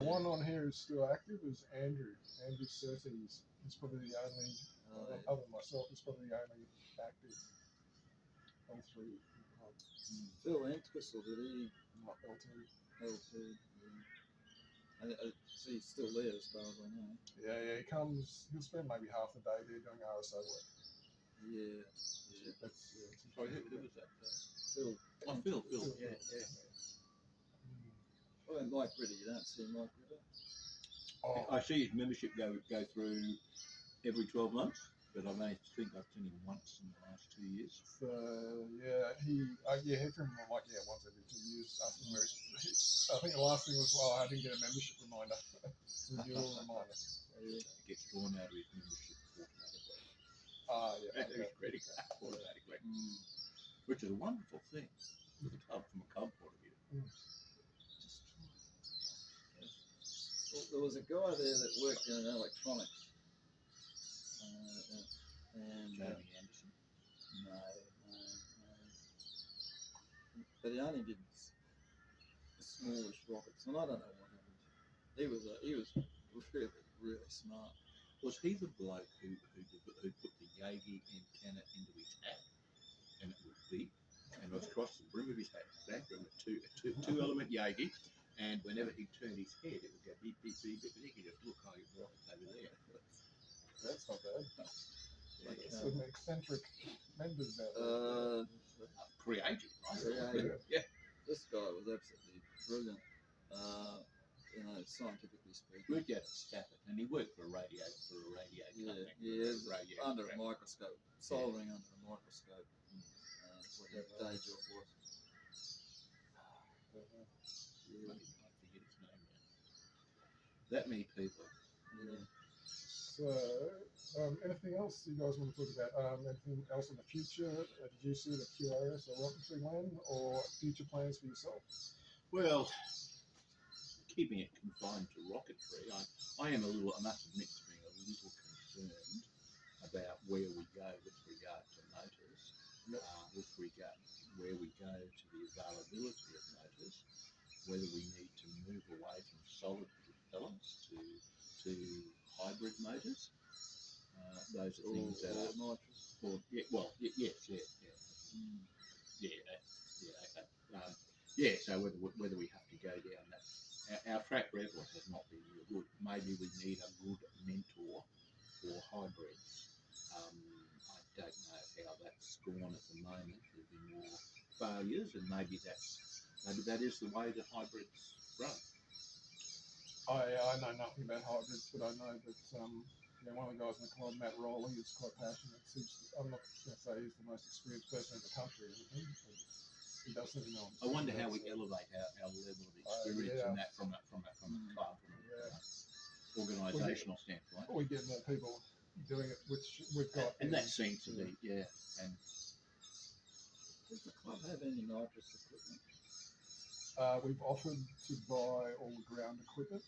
one on here is still active is Andrew. Andrew Surtees. He's probably the only, other than myself, he's probably the only active L3 club. Phil Entwistle, did he? Not L2. L2. Yeah. So he's still there as far as I know. Yeah, he comes. He'll spend maybe half the day there doing RSO work. Yeah. Sorry, who was that? Phil. Oh, Phil. Yeah. Oh, and Mike Ritter, you don't see Mike Ritter? Oh. I see his membership go through every 12 months, but I think I've seen him once in the last 2 years. He from like once every 2 years. Asking where I think the last thing was, I didn't get a membership reminder, renewal reminder. It gets drawn out of his membership automatically. His credit card automatically, which is a wonderful thing for the club, from a club point of view. Well, there was a guy there that worked in electronics. Jamie Anderson? No. But he only did smallish rockets, and I don't know what happened. He was really, really smart. Was he the bloke who put the Yagi antenna into his hat, and it would beep, and it was across the brim of his hat, back brim, a two-element Yagi, and whenever he turned his head, it would go beep, beep, beep, beep, and he could just look like the rockets over there. That's not bad. Some eccentric members out there. Creative, right? Creative. Yeah. This guy was absolutely brilliant, scientifically speaking. Worked out at Stafford, and he worked for a radio company. Yeah, under a microscope, soldering under a microscope. What his day job was. I forget his name now. That many people. Yeah. So, anything else you guys want to talk about? Anything else in the future? Did you see the QRS or Rocketry win, or future plans for yourself? Well, keeping it confined to Rocketry, I must admit to being a little concerned about where we go with regard to motors, with regard where we go to the availability of motors, whether we need to move away from solid propellants to hybrid motors. Those are things that are nitrous. So whether we have to go down that, our track record has not been real good. Maybe we need a good mentor for hybrids. I don't know how that's gone at the moment. There've been more failures, and maybe that is the way that hybrids run. I know nothing about hybrids, but I know that one of the guys in the club, Matt Rowley, is quite passionate. I'm not going to say he's the most experienced person in the country or anything, but he does seem to know. I wonder how we elevate our level of experience in that from a club, from an organisational standpoint. We get more people doing it, which we've got. And that seems to be, and does the club have any nitrous equipment? We've offered to buy all the ground equipment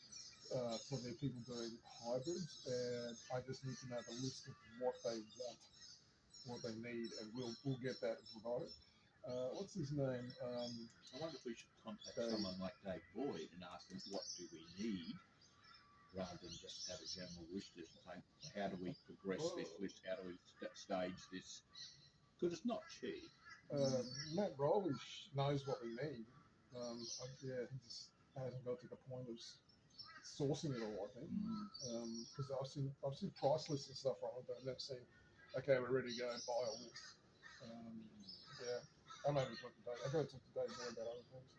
for the people doing hybrids, and I just need to know the list of what they want, what they need, and we'll get that and provide it. What's his name? I wonder if we should contact someone like Dave Boyd and ask them what do we need, rather than just have a general wish list and say, how do we progress this list, how do we stage this, because it's not cheap. Matt Rowley knows what we need. He just hasn't got to the point of sourcing it all, I think. Because I've seen price lists and stuff on it, but I've never seen, okay, we're ready to go and buy all this. I maybe talk to Dave. I've got to talk to Dave more about other things.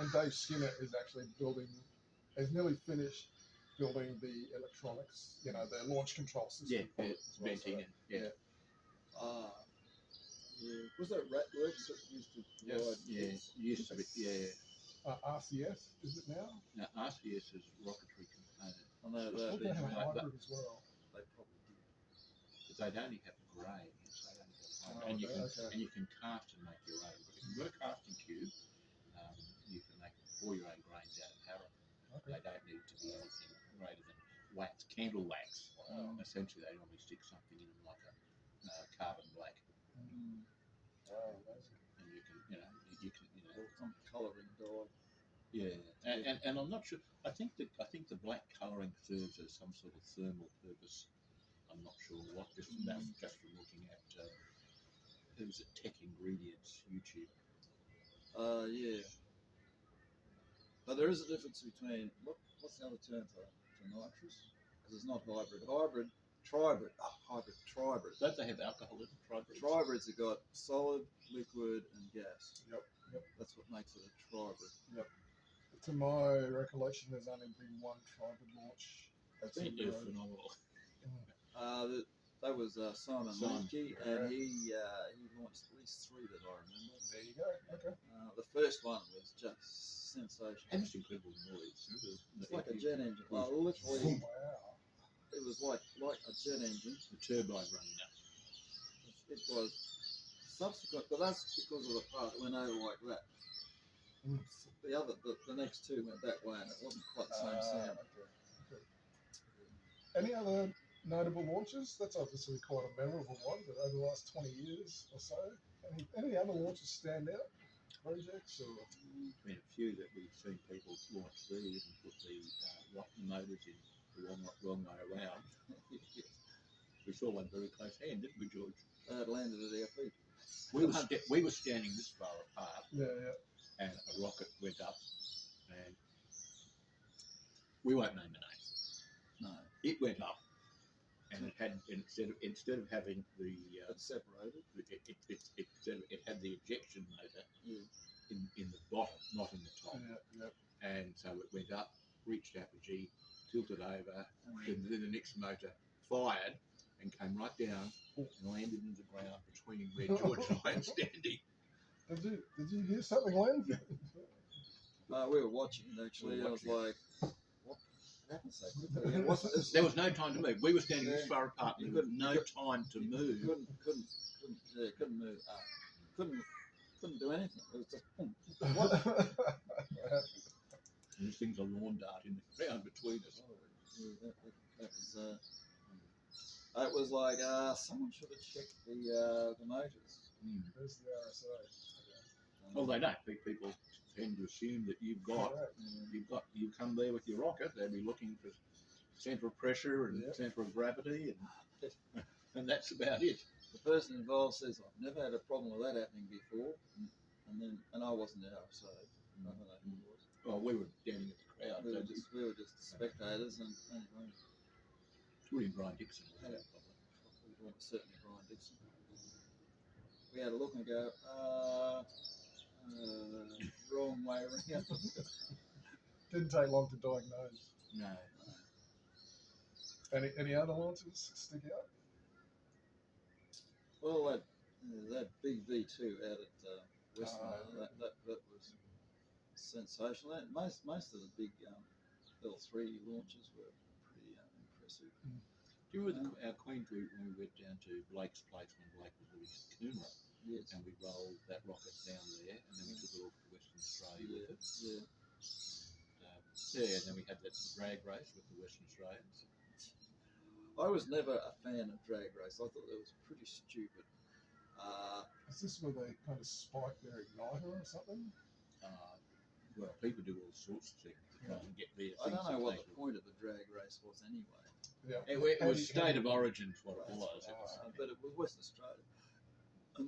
And Dave Skinner is actually he's nearly finished building the electronics, the launch control system. Venting. Was that Ratworks that used to provide? Used to be, RCS, is it now? No, RCS is Rocketry component. I know they that. have hybrid as well. They probably did. But they'd only have grains. And you can cast and make your own. If you've got a casting cube, you can pour your own grains out of paraffin. Okay. They don't need to be anything greater than wax, candle wax. Wow. Essentially, they normally stick something in them like a carbon black. Wow, amazing. And you can some colouring dye. Yeah. And I'm not sure. I think the black colouring serves as some sort of thermal purpose. I'm not sure what. Just from looking at who's at Tech Ingredients YouTube. Yeah. But there is a difference between what's the other term for nitrous? Because it's not hybrid. Tribrid. Don't they have alcohol in tribrids? Tribrids have got solid, liquid, and gas. Yep. That's what makes it a tribrid. Yep. To my recollection, there's only been one tribrid launch. That's They're phenomenal. That was Simon Leakey, yeah. and he launched at least 3 that I remember. There you go. Okay. The first one was just sensational. And it's incredible noise. It's like a jet engine. Literally, Wow. it was like a jet engine. The turbine running up. It was subsequent, but that's because of the part that went over like that. Mm. The next 2 went that way, and it wasn't quite the same sound. Okay. Any other notable launches? That's obviously quite a memorable one, but over the last 20 years or so, any other launches stand out? Projects or? There's been a few that we've seen people launch these and put the motors in the wrong way around. We saw one very close hand, didn't we, George? It landed at our feet. We were standing this far apart. Yeah. And a rocket went up, and we won't name the name. No. It went up, and it had instead of having the It's separated. It had the ejection motor Yeah. in the bottom, not in the top. Yeah. And so it went up, reached out the G, tilted over, and then the next motor fired and came right down and landed in the ground between where George and I am standing. Did you hear something, Len? We were watching it actually. I was like, what happened so quickly? There was no time to move. We were standing this far apart. There was no time to move. Couldn't move. Couldn't do anything. It was just boom. What? And this thing's a lawn dart in the ground between us. That was like someone should have checked the motors. There's the RSA. Well, they don't. People tend to assume that you've come there with your rocket. They'll be looking for centre of pressure and centre of gravity, and that's about it. The person involved says, "I've never had a problem with that happening before," and I wasn't there, so I don't know who it was. Well, we were standing at the crowd. We were just spectators, and anyway. William Brian Dixon. Certainly Brian Dixon. We had a look and go, wrong way around. Didn't take long to diagnose. No. Any other launches stick out? Well, that big V2 out at Western, that was sensational. Most of the big L3 launches were pretty impressive. Do you remember our Queen group when we went down to Blake's place when Blake was living in Coomera? Yes. And we rolled that rocket down there, and then we took it off to Western Australia with it. Yeah. And then we had that drag race with the Western Australians. I was never a fan of drag race. I thought it was pretty stupid. Is this where they kind of spike their igniter or something? Well, people do all sorts of things to try and get there. I don't know what the point of the drag race was anyway. Yeah. It was state of origin, what it was. But it was Western Australia. Who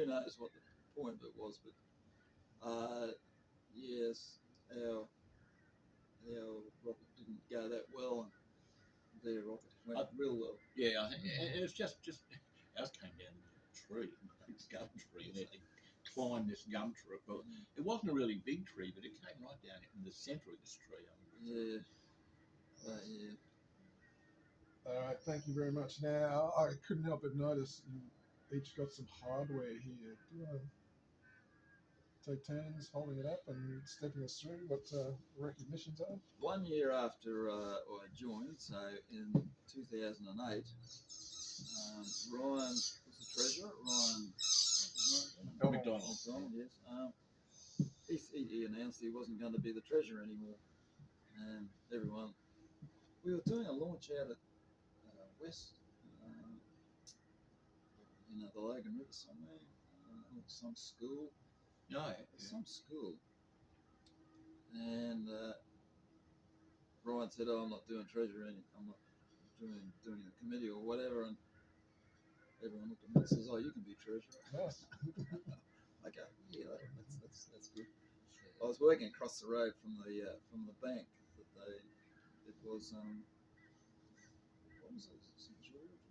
knows what the point of it was, but yes, our rocket didn't go that well, and their rocket went real well. Yeah, I think it was just ours came down in a tree, it's gum tree, and they had to climb this gum tree. But it wasn't a really big tree, but it came right down in the centre of this tree. Yeah. All right, thank you very much. Now, I couldn't help but notice you each got some hardware here. Do you want to take turns holding it up and stepping us through what recognitions are? 1 year after I joined, so in 2008, Ryan was the treasurer. Ryan McDonald. Yes. He announced he wasn't going to be the treasurer anymore, and everyone. We were doing a launch out at West, the Logan River somewhere, some school. No, some school, And Brian said, "Oh, I'm not doing treasure I'm not doing the committee or whatever." And everyone looked at me and says, "Oh, you can be treasurer." Nice. Okay, yeah, that's good. I was working across the road from the bank that it was what was it, St George,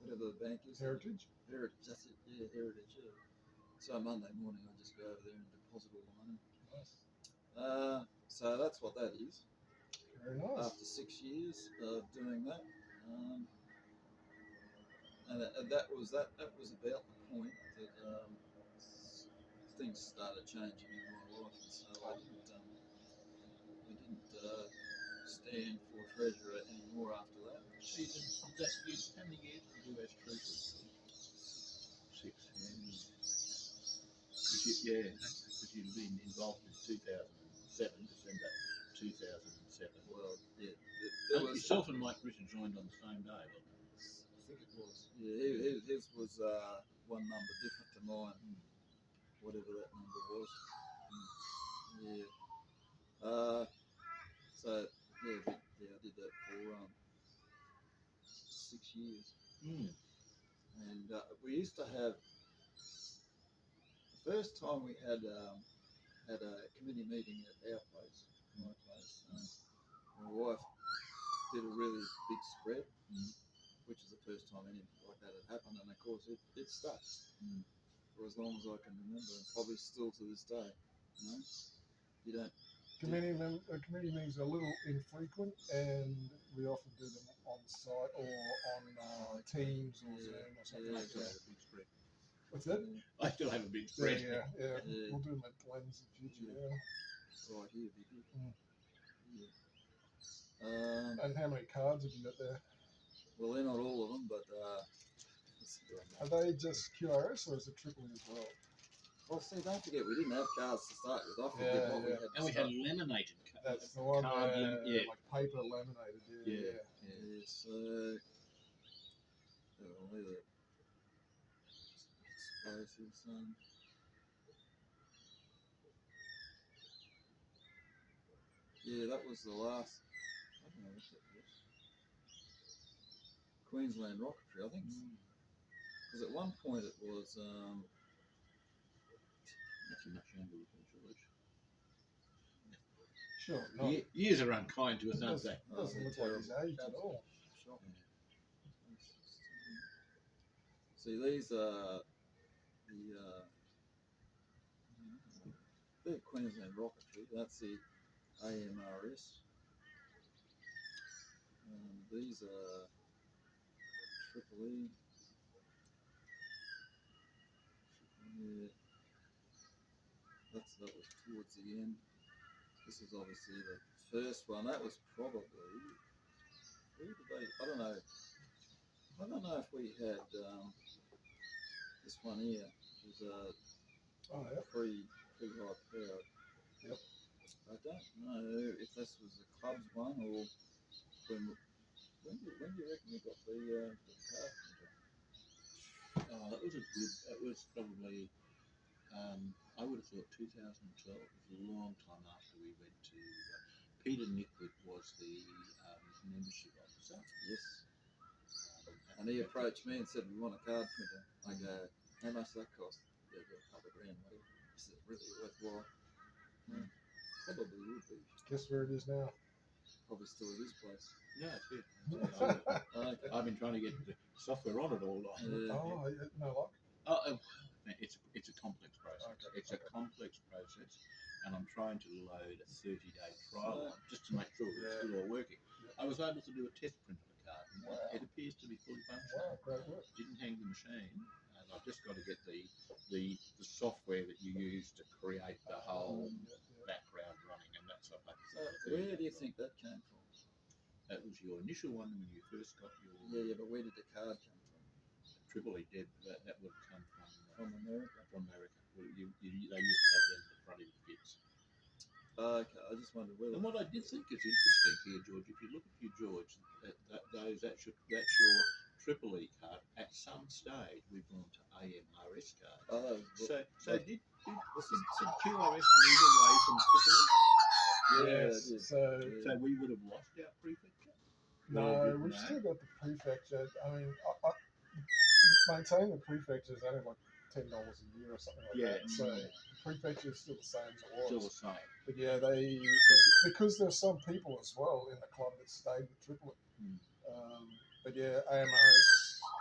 whatever the bank is. Heritage. That's it. Yeah, Heritage. Yeah. So Monday morning, I just go over there and deposit all the money. Nice. So that's what that is. Very nice. After 6 years of doing that, and that was about the point that things started changing in my life, and so I didn't stand for treasurer anymore after that. So how many years did you do as treasurer? 6. Yeah, because you've been involved in 2007, December 2007. Well, yeah, yourself and Mike Richard joined on the same day, wasn't it? I think it was. Yeah, his was one number different to mine, whatever that number was. Yeah. So yeah, I did that for 6 years. And we used to have the first time we had a committee meeting at our place, my place. My wife did a really big spread, which is the first time anything like that had happened, and of course it stuck for as long as I can remember, and probably still to this day. You know, you don't. Committee meetings are a little infrequent, and we often do them on site or on Teams or Zoom or something like that. What's that? I still have a big spread. Yeah. We'll do them at Glenn's in future. Yeah. Right here, be good. And how many cards have you got there? Well, they're not all of them, but are they just QRS or is it triple as well? Well, see, don't forget, we didn't have cards to start with. I forget what we had. And we had laminated cards. That's the one, like paper laminated. Yeah. So, I'll leave it. Explosives. Yeah, that was the last. I don't know what that was. Queensland Rocketry, I think. Because at one point it was. That's a much younger looking George. Sure. Years are unkind to us, aren't they? Doesn't look like his age at all. Shocking. See, these are the Queensland Rocketry. That's the AMRS. These are Triple E. Yeah. That was towards the end. This is obviously the first one. That was probably. Where did they? I don't know. I don't know if we had this one here. It was pre high powered. Yep. I don't know if this was the club's one or when do you reckon we got the car? Oh, that was probably. I would have thought 2012 was a long time after we went to. Peter Nickwood was the membership officer. Yes. And he approached me and said, "We want a card printer." I go, "How much does that cost?" Yeah, a couple of grand, whatever. He said, "Really worthwhile?" Probably would be. Guess where it is now? Probably still at his place. No, it's here. Okay. I've been trying to get the software on it all long. No luck. It's a complex process. It's a complex process, and I'm trying to load a 30-day trial on just to make sure it's still all working. I was able to do a test print of the card, and it appears to be fully functional. Wow, great work. Didn't hang the machine, and I've just got to get the software that you use to create the whole background running, and that's what I where do you think that came from? That was your initial one when you first got your. Yeah, but where did the card come from? Triple E did. That would have come from America. From America. Well, they used to have them at the front of the kits. Okay, I just wondered whether. And what I did think is interesting here, George, if you look at your George, that's your Triple E card. At some stage, we've gone to AMRS cards. Oh, So did QRS move away from Triple E? yeah, Yes. it is. So we would have lost our prefecture? No, we've No. still got the prefecture. I mean, maintaining the prefecture is only like $10 a year or something like that. So the prefecture is still the same as it was. Still the same. But yeah, they because there's some people as well in the club that stayed with Tripoli. But yeah, AMRS.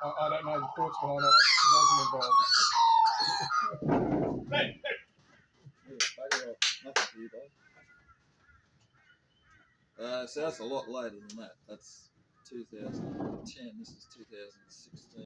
I don't know the thoughts behind it. I wasn't involved. Yeah, bugger off. Nothing for you, bud. So that's a lot later than that. That's 2010. This is 2016.